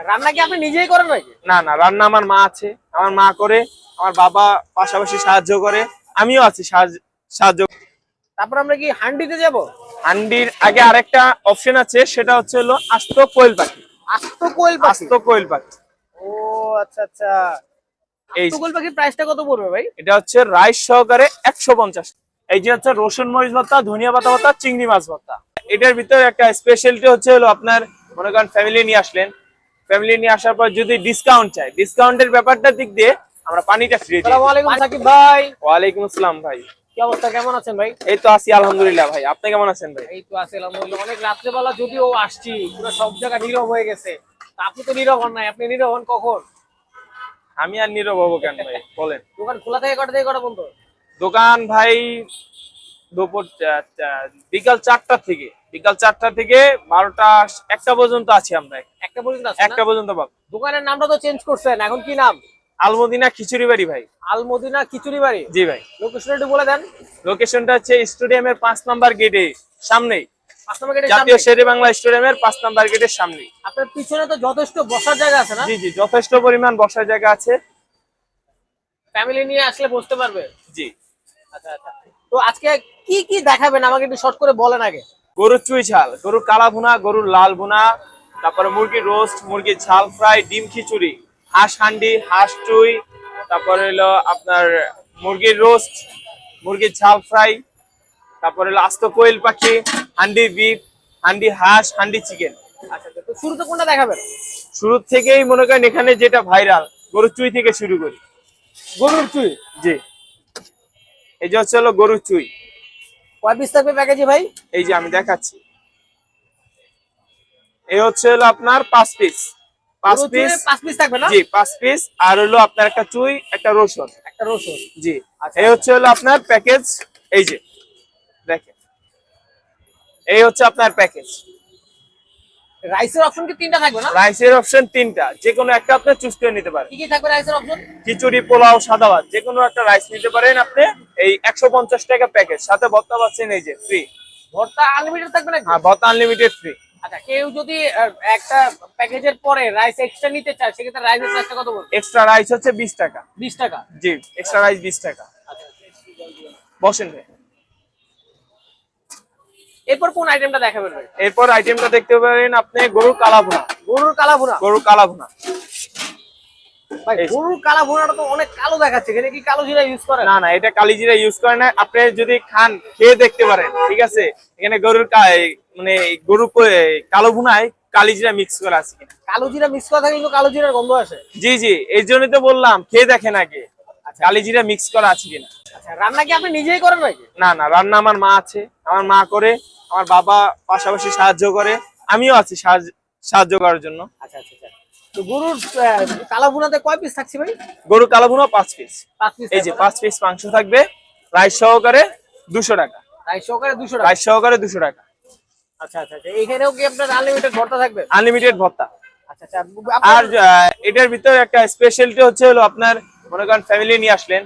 রান্না কি আপনি নিজেই করেন নাকি? না না, রান্না আমার মা আছে, আমার মা করে, আমার বাবা পাশাপাশি সাহায্য করে, আমিও আছি সাহায্য। তারপর আমরা কি হান্ডিতে যাব? হান্ডির আগে আরেকটা অপশন আছে, সেটা হচ্ছে হলো আস্ত কোয়েল পাখি। আস্ত কোয়েল পাখি? আস্ত কোয়েল পাখি। ও আচ্ছা আচ্ছা। এই আস্ত কোয়েল পাখির প্রাইসটা কত পড়বে ভাই? এটা হচ্ছে রাইস সহকারে 150। এই যে হচ্ছে রসুন মরিচ ভর্তা, ধনিয়া পাতা ভর্তা, চিংড়ি মাছ ভর্তা। এটার ভিতরে একটা স্পেশালিটি হচ্ছে হলো আপনার মনে করেন ফ্যামিলি নিয়ে আসলেন, ফ্যামিলি নিয়ে আসার পর যদি ডিসকাউন্ট চাই, ডিসকাউন্টের ব্যাপারটার দিক দিয়ে আমরা পানিটা ফ্রি দিই। আসসালামু আলাইকুম সাকিব ভাই। ওয়ালাইকুম আসসালাম ভাই। কি অবস্থা, কেমন আছেন ভাই? এই তো আছি আলহামদুলিল্লাহ ভাই, আপনি কেমন আছেন ভাই? এই তো আছি আলহামদুলিল্লাহ। অনেক রাত্রেবেলা যদিও আসছি, পুরো সব জায়গা নীরব হয়ে গেছে। তা আপনি তো নীরব হন নাই, আপনি নীরব হন কখন? আমি আর নীরব হবো কেন ভাই, বলেন। দোকান খোলা থেকে কটা থেকে কটা পর্যন্ত? দোকান ভাই দুপুর বিকাল 4টা থেকে, বিকাল 4টা থেকে 12টা 1টা পর্যন্ত আছি আমরা। একটা পর্যন্ত আছে? 1টা পর্যন্ত পাবো। দোকানের নামটা তো চেঞ্জ করছেন, এখন কি নাম? আলমদিনা খিচুড়ি বাড়ি ভাই। আলমদিনা খিচুড়ি বাড়ি? জি ভাই। লোকেশনটা একটু বলে দেন। লোকেশনটা হচ্ছে স্টেডিয়ামের 5 নাম্বার গেটে সামনেই, 5 নম্বর গেটের জাতীয় সামনে? শেরে বাংলা স্টেডিয়ামের 5 নাম্বার গেটের সামনেই। আপনার পিছনে তো যথেষ্ট বসার জায়গা আছে না? জি জি, যথেষ্ট পরিমাণ বসার জায়গা আছে। ফ্যামিলি নিয়ে আসলে বসতে পারবে? জি। আচ্ছা আচ্ছা। তো আজকে কি কি দেখাবেন আমাকে একটু শর্ট করে বলেন আগে। গরুর চুই ঝাল, গরুর কালা ভুনা, গরুর লাল ভুনা, তারপরে মুরগির রোস্ট, মুরগির ঝাল ফ্রাই, ডিম খিচুড়ি, হাঁস হান্ডি, হাঁস চুই, তারপরে হলো আপনার মুরগির রোস্ট, মুরগির ঝাল ফ্রাই, তারপরে হলো আস্ত কোয়েল পাখি, হান্ডি বিফ, হান্ডি হাঁস, হান্ডি চিকেন। আচ্ছা আচ্ছা। তো শুরুতে কোনটা দেখাবেন? শুরু থেকেই মনে করেন এখানে যেটা ভাইরাল, গরুর চুই থেকে শুরু করি। গরুর চুই? জি। এই যে হচ্ছে হলো গরুর চুই। কয় পিস থাকবে প্যাকেজে ভাই? এই যে আমি দেখাচ্ছি, এই হচ্ছে হলো আপনার 5 পিস। 5 পিস? 5 পিস থাকবে না? জি 5 পিস। আর হলো আপনার একটা চুই, একটা রসুন। একটা রসুন? জি। আচ্ছা। এই হচ্ছে হলো আপনার প্যাকেজ। এই যে দেখেন, এই হচ্ছে আপনার প্যাকেজ। রাইসের অপশন কি 3টা থাকবে না? রাইসের অপশন 3টা, যে কোনো একটা আপনি চুজ করে নিতে পারেন। কি কি থাকবে রাইসের অপশন? খিচুড়ি, পোলাও, সাদা ভাত, যে কোনো একটা রাইস নিতে পারেন আপনি। এই 150 টাকা প্যাকেজ, সাথে ভর্তা পাচ্ছেন এই যে ফ্রি। ভর্তা আনলিমিটেড থাকবে নাকি? হ্যাঁ, ভর্তা আনলিমিটেড ফ্রি। আচ্ছা, কেউ যদি একটা প্যাকেজের পরে রাইস এক্সট্রা নিতে চায়, সেক্ষেত্রে রাইসের প্রাইসটা কত পড়বে? এক্সট্রা রাইস হচ্ছে 20 টাকা। 20 টাকা? জি, এক্সট্রা রাইস 20 টাকা। আচ্ছা। বসেন ভাই। এরপর কোন আইটেমটা দেখাবেন ভাই? এরপর আইটেমটা দেখতে পারেন আপনি গরুর কালা ভুনা। গরুর কালা ভুনা? গরুর কালা ভুনা ভাই গরুর কালা ভুনাটা তো অনেক কালো দেখাচ্ছে, এখানে কি কালো জিরা ইউজ করে? না না, এটা কালি জিরা ইউজ করে না। আপনি যদি খান, খেয়ে দেখতে পারেন, ঠিক আছে। এখানে গরুর মানে গরু কালো ভুনায় কালি জিরা মিক্স করা আছে কিনা। কালো জিরা মিক্স করা থাকে কিন্তু কালো জিরার গন্ধ আসে। জি জি, এই জন্যই তো বললাম খেয়ে দেখেন আগে কালি জিরা মিক্স করা আছে কিনা। আচ্ছা, রান্না কি আপনি নিজেই করেন নাকি? না না, রান্না আমার মা আছে, আমার মা করে, আমার বাবা পাশাপাশি সাহায্য করে, আমিও আছি সাহায্য করার জন্য। আচ্ছা আচ্ছা আচ্ছা। তো গরুর কালা ভুনাতে কয় পিস থাকছে ভাই? গরুর কালা ভুনা 5 পিস। 5 পিস? এই যে 5 পিস মাংস থাকবে, রাইস সহকারে 200 টাকা। রাইস সহকারে 200 টাকা? রাইস সহকারে 200 টাকা। আচ্ছা আচ্ছা আচ্ছা। এইখানেও কি আপনার আনলিমিটেড ভর্তা থাকবে? আনলিমিটেড ভর্তা। আচ্ছা আচ্ছা। আর এটার ভিতরে একটা স্পেশালিটি হচ্ছে হলো আপনার মনে করেন ফ্যামিলি নিয়ে আসলেন,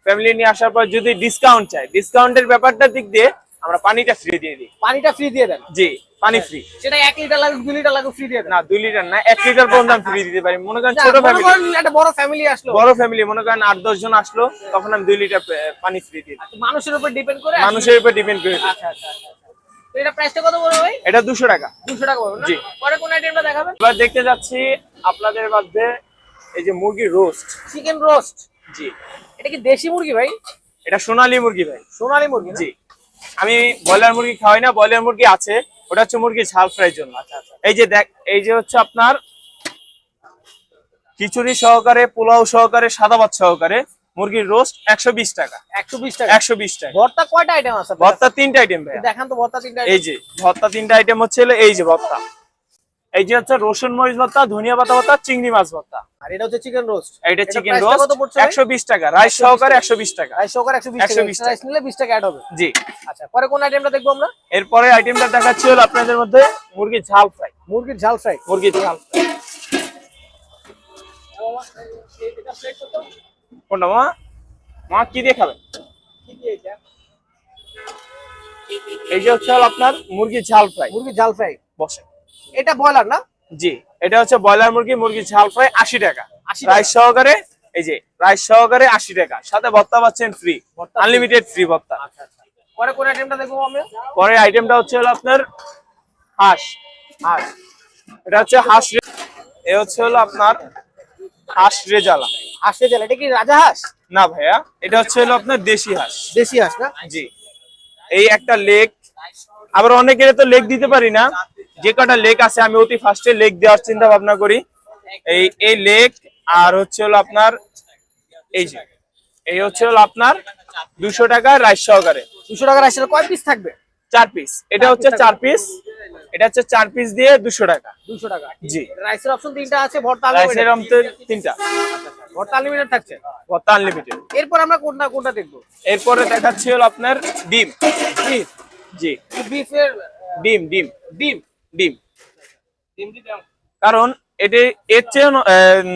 ফ্যামিলি নিয়ে আসার পর যদি ডিসকাউন্ট চাই, ডিসকাউন্টের ব্যাপারটার দিক দিয়ে আমরা পানিটা ফ্রি দিয়ে দিই। পানিটা ফ্রি দিয়ে দেন? জি, পানি ফ্রি। সেটা 1 লিটার লাগুক 2 লিটার লাগুক ফ্রি দিয়ে দেন? না, 2 লিটার না, 1 লিটার পর্যন্ত আমি ফ্রি দিতে পারি। মনে করেন ছোট ফ্যামিলি, একটা বড় ফ্যামিলি আসলো, বড় ফ্যামিলি মনে করেন 8-10 জন আসলো, তখন আমি 2 লিটার পানি ফ্রি দিই। আচ্ছা, মানুষের উপর ডিপেন্ড করে? মানুষের উপর ডিপেন্ড করে। আচ্ছা আচ্ছা আচ্ছা। তো এটা প্রাইসটা কত পড়বে ভাই? এটা 200 টাকা। 200 টাকা পড়বে না? জি। পরে কোন আইটেমটা দেখাবেন? এবার দেখতে যাচ্ছি আপনাদের মধ্যে এই যে মুরগির রোস্ট। Chicken roast? জি। এটা কি দেশি মুরগি ভাই? এটা সোনালী মুরগি ভাই। সোনালী মুরগি না? জি। আমি ব্রয়লার মুরগি খাওয়াই না, ব্রয়লার মুরগি আছে, ওটা হচ্ছে মুরগির ঝাল ফ্রাইয়ের জন্য। আচ্ছা আচ্ছা। এই যে দেখ, এই যে হচ্ছে আপনার খিচুড়ি সহকারে, পোলাও সহকারে, সাদা ভাত সহকারে মুরগির রোস্ট 120 টাকা। 120 টাকা? 120 টাকা। ভর্তা কয়টা আইটেম আছে? ভর্তা 3টা আইটেম ভাই। দেখান তো ভর্তা 3টা এই যে ভর্তা 3টা আইটেম হচ্ছে এই যে ভর্তা, এই যে হচ্ছে রসুন মরিচ ভর্তা, ধনিয়া পাতা ভর্তা, চিংড়ি মাছ ভর্তা। আর এটা হচ্ছে চিকেন রোস্ট? এটা চিকেন প্রাইসটা রোস্ট কত পড়ছে? 120 টাকা। রাইস সহকারে 120 টাকা। রাইস সহকারে 120 টাকা? 120 টাকা। রাইস নিলে 20 টাকা অ্যাড হবে? জি। আচ্ছা, পরে কোন আইটেমটা দেখবো আমরা? এরপরে আইটেমটা দেখাচ্ছি হলো আপনাদের মধ্যে মুরগির ঝাল ফ্রাই। মুরগির ঝাল ফ্রাই? মুরগির ঝাল ফ্রাই কোনটা মা? মা কি দিয়ে খাবেন? এই যে হচ্ছে হলো আপনার মুরগির ঝাল ফ্রাই। মুরগির ঝাল ফ্রাই? বসে। এটা ব্রয়লার না? জি, এটা হচ্ছে ব্রয়লার মুরগি, মুরগির ঝাল ফ্রাই 80 টাকা 80 রাইস সহকারে। এই যে রাইস সহকারে 80 টাকা, সাথে ভর্তা পাচ্ছেন ফ্রি, ভর্তা আনলিমিটেড ফ্রি ভর্তা। আচ্ছা আচ্ছা। পরে কোন আইটেমটা দেখবো আমরা? পরে আইটেমটা হচ্ছে হলো আপনার হাঁস। হাঁস। এটা হচ্ছে হাঁস, এ হচ্ছে হলো আপনার হাঁস রেজালা। হাঁসের জাল, এটা কি রাজা হাঁস? না ভাইয়া, এটা হচ্ছে হলো আপনার দেশি হাঁস। দেশি হাঁস না? জি, এই একটা লেগ, আবার অনেকের তো লেগ দিতে পারি না, যে কটা লেগ আছে আমি অতি ফার্স্টে লেগ দেওয়ার চিন্তা ভাবনা করি। এই লেগ আর হচ্ছে হলো আপনার এই যে, এই হচ্ছে হলো আপনার 200 টাকা রাইস সহকারে। 200 টাকা রাইসের কয় পিস থাকবে? 4 পিস, এটা হচ্ছে 4 পিস, এটা হচ্ছে 4 পিস দিয়ে 200 টাকা। 200 টাকা। জি, রাইসের অপশন তিনটা আছে, ভর্তা রাইসের আনলিমিটেড। তিনটা, ভর্তা আনলিমিটেড থাকছে। ভর্তা আনলিমিটেড। এরপর আমরা কোনটা কোনটা দেখবো? এরপরে দেখাচ্ছি হলো আপনার ডিম। বিফ। জি, বিফের ডিম ডিম ডিম। ডিম, ডিম দিলাম। কারণ এটি এর চেয়ে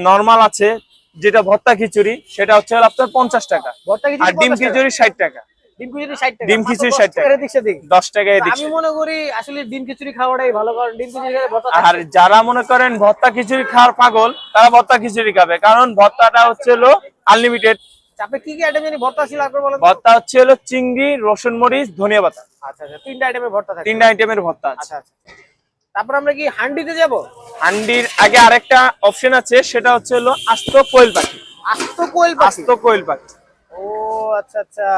নরমাল আছে যেটা ভর্তা খিচুড়ি, সেটা হচ্ছে হলো আপনার 50 টাকা, ভর্তা আর খিচুড়ি ডিম 50 টাকা। খিচুড়ি 60 টাকা। ডিম খিচুড়ি 60 টাকা। ডিম খিচুড়ি 60 টাকা। এদিক সেদিক। 10 টাকা এদিক আমি মনে করি আসলে ডিম খিচুড়ি খাওয়াটাই ভালো, কারণ ডিম খিচুড়ি খেলে ভর্তা আর যারা মনে করেন ভর্তা খিচুড়ি খাওয়ার পাগল, তারা ভর্তা খিচুড়ি খাবে, কারণ ভর্তাটা হচ্ছে হলো আনলিমিটেড। আপনি কি কি আইটেম জানি ভর্তা ছিল আপনার বলেন? ভর্তা হচ্ছে হলো চিংড়ি, রসুন মরিচ, ধনিয়া পাতা, আচ্ছা আচ্ছা, তিনটা আইটেমের ভর্তা থাকে। 3টা আইটেমের ভর্তা আছে। আচ্ছা আচ্ছা। তারপর আমরা কি হান্ডিতে যাব? হান্ডির আগে আরেকটা অপশন আছে, সেটা হচ্ছে হলো আস্ত কোয়েল পাখি। আস্ত কোয়েল পাখি। আস্ত কোয়েল পাখি, ও আচ্ছা আচ্ছা।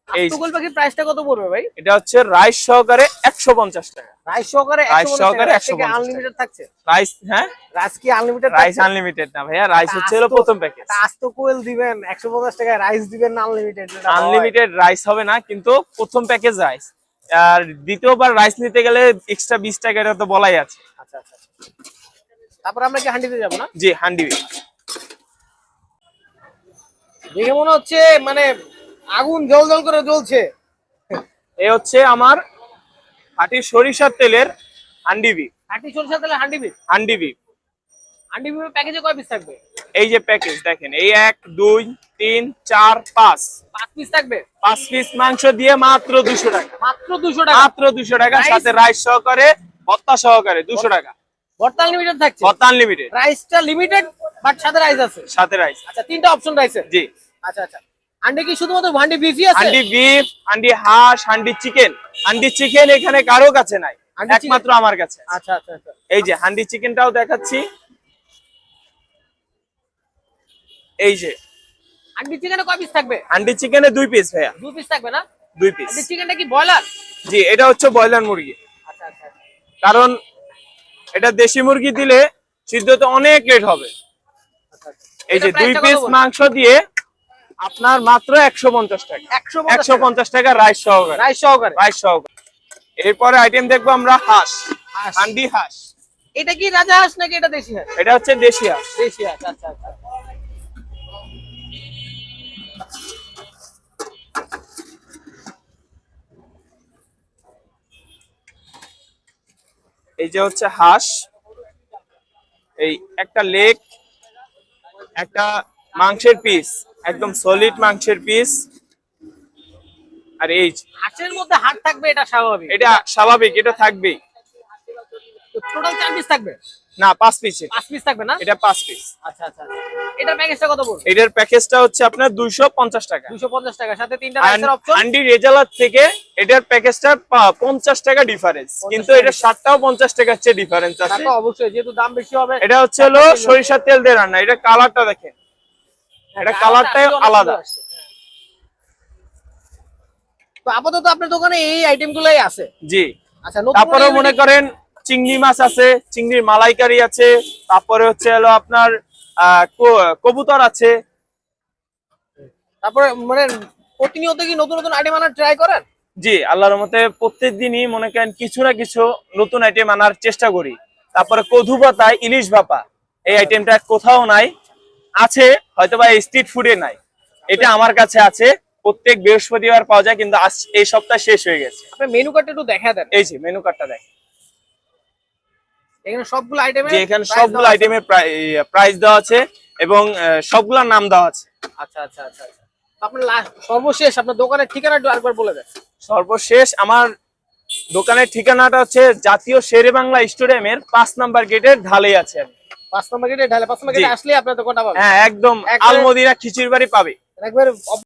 এই আস্ত কোয়েল পাখির প্রাইসটা কত পড়বে ভাই? এটা হচ্ছে রাইস সহকারে 150 টাকা। রাইস সহকারে রাইস 150 সহকারে টাকা। 150 আনলিমিটেড থাকছে? রাইস, হ্যাঁ রাইস কি আনলিমিটেড? রাইস আনলিমিটেড না ভাইয়া, রাইস হচ্ছে হলো প্রথম প্যাকেজ। আস্ত কোয়েল দিবেন 150 টাকায়, রাইস দিবেন না আনলিমিটেড? আনলিমিটেড রাইস হবে না, কিন্তু প্রথম প্যাকেজ রাইস, আর দ্বিতীয়বার রাইস নিতে গেলে এক্সট্রা 20 টাকা, এটা তো বলাই আছে। আচ্ছা আচ্ছা। তারপর আমরা কি হান্ডিতে যাব না? জি, হান্ডি। দেখে মনে হচ্ছে মানে আগুন জল জল করে জ্বলছে। এ হচ্ছে আমার খাঁটি সরিষার তেলের হান্ডি বিফ। খাঁটি সরষের তেলে হান্ডি বিফ। হান্ডি বিফ, হান্ডি বিফের প্যাকেজে কয় পিস থাকবে? এই যে প্যাকেজ দেখেন, এই 1 2 3 4 5 5 পিস থাকবে। 5 পিস মাংস দিয়ে মাত্র 200 টাকা। মাত্র 200 টাকা। মাত্র 200 টাকা, রাইস? সাথে রাইস সহকারে, ভর্তা সহকারে 200 টাকা। ভর্তা আনলিমিটেড থাকছে? ভর্তা আনলিমিটেড, রাইসটা লিমিটেড বাট সাথে রাইস আছে। সাথে রাইস। আচ্ছা, তিনটা অপশন রাইসের। জি, আচ্ছা আচ্ছা। হান্ডি কি শুধুমাত্র হান্ডি বিফই আছে? হান্ডি বিফ, হান্ডি হাঁস, হান্ডি চিকেন। হান্ডি চিকেন এখানে কারো কাছে নাই, হান্ডি চিকেন? একমাত্র আমার কাছে আছে। আচ্ছা আচ্ছা আচ্ছা। এই যে হান্ডি চিকেনটাও দেখাচ্ছি, এই যে হান্ডি চিকেনে কয় পিস থাকবে? হান্ডি চিকেনে 2 পিস ভাইয়া, 2 পিস থাকবে না? 2 পিস। হান্ডি চিকেনটা কি ব্রয়লার? জি, এটা হচ্ছে ব্রয়লার মুরগি, আচ্ছা আচ্ছা আচ্ছা। কারণ এটা দেশি মুরগি দিলে সিদ্ধতে অনেক লেট হবে। আচ্ছা, আচ্ছা। এই যে এটার 2 প্রাইসটা পিস কত বলুন? মাংস দিয়ে আপনার মাত্র 150 টাকা। 150 টাকা রাইস সহকারে, রাইস সহকারে। রাইস সহকারে। এরপরে আইটেম দেখবো আমরা হাঁস, হাঁস। হান্ডি হাঁস। এটা কি রাজা হাঁস নাকি এটা দেশি হাঁস? এটা হচ্ছে দেশি হাঁস। দেশি হাঁস। আচ্ছা আচ্ছা। এই যে হচ্ছে হাঁস, এই একটা লেগ, একটা মাংসের পিস, একদম সলিড মাংসের পিস, আর এই যে, হাঁসের মধ্যে হাড় থাকবে, এটা স্বাভাবিক। এটা স্বাভাবিক, এটা থাকবেই। টোটাল 4 পিস থাকবে? না, 5 পিস। 5 পিস থাকবে না? এটা 5 পিস। আচ্ছা আচ্ছা। এটার প্যাকেজটা কত পড়বে? এটার প্যাকেজটা হচ্ছে আপনার 250 টাকা। 250 টাকা, সাথে তিনটা রাইসের অপশন। হান্ডি রেজালার থেকে এটার প্যাকেজটা 50 টাকা ডিফারেন্স, কিন্তু এটা 60টাও 50 টাকার চেয়ে ডিফারেন্স আছে। টাকা অবশ্যই, যেহেতু দাম বেশি হবে। এটা হচ্ছে হলো সরিষার তেল দিয়ে রান্না। এটা কালারটা দেখেন, এটা কালারটাই আলাদা। তো আপাতত আপনার দোকানে এই আইটেমগুলাই আছে? জি। আচ্ছা, নতুন তারপরে মনে করেন চিংড়ি মাছ আছে, চিংড়ির মালাইকারি আছে, তারপরে হচ্ছে হলো আপনার কবুতর আছে। তারপরে মানে প্রতিনিয়ত কি নতুন নতুন আইটেম আনার ট্রাই করেন? জি, আল্লাহর রহমতে প্রত্যেক দিনই মনে করেন কিছু না কিছু নতুন আইটেম আনার চেষ্টা করি। তারপরে কদু পাতায় ইলিশ ভাপা, এই আইটেমটা কোথাও নাই, আছে হয়তোবা স্ট্রিট ফুডে নাই, এটা আমার কাছে আছে। প্রত্যেক বৃহস্পতিবার পাওয়া যায়, কিন্তু আজ এই সপ্তাহ শেষ হয়ে গেছে। আপনি মেনু কার্ডটা একটু দেখা দেন। এই যে মেনু কার্ডটা দেখ, এখানে সবগুলো আইটেমের যে এখানে সবগুলো আইটেমের প্রাইস দেওয়া আছে এবং সবগুলোর নাম দেওয়া আছে। আচ্ছা আচ্ছা আচ্ছা আচ্ছা। আপনার সর্বশেষ আপনার দোকানের ঠিকানা একটু আরেকবার বলে দেন। সর্বশেষ আমার দোকানের ঠিকানাটা হচ্ছে জাতীয় শেরে বাংলা স্টেডিয়ামের 5 নাম্বার গেটের ঢালে আছে আমি। 5 নম্বর গেটে ঢালে 5 নম্বর গেটে আসলে আপনার দোকানটা পাবেন। হ্যাঁ একদম একবারে- আলমদিনা খিচুড়ি বাড়ি পাবে। একবার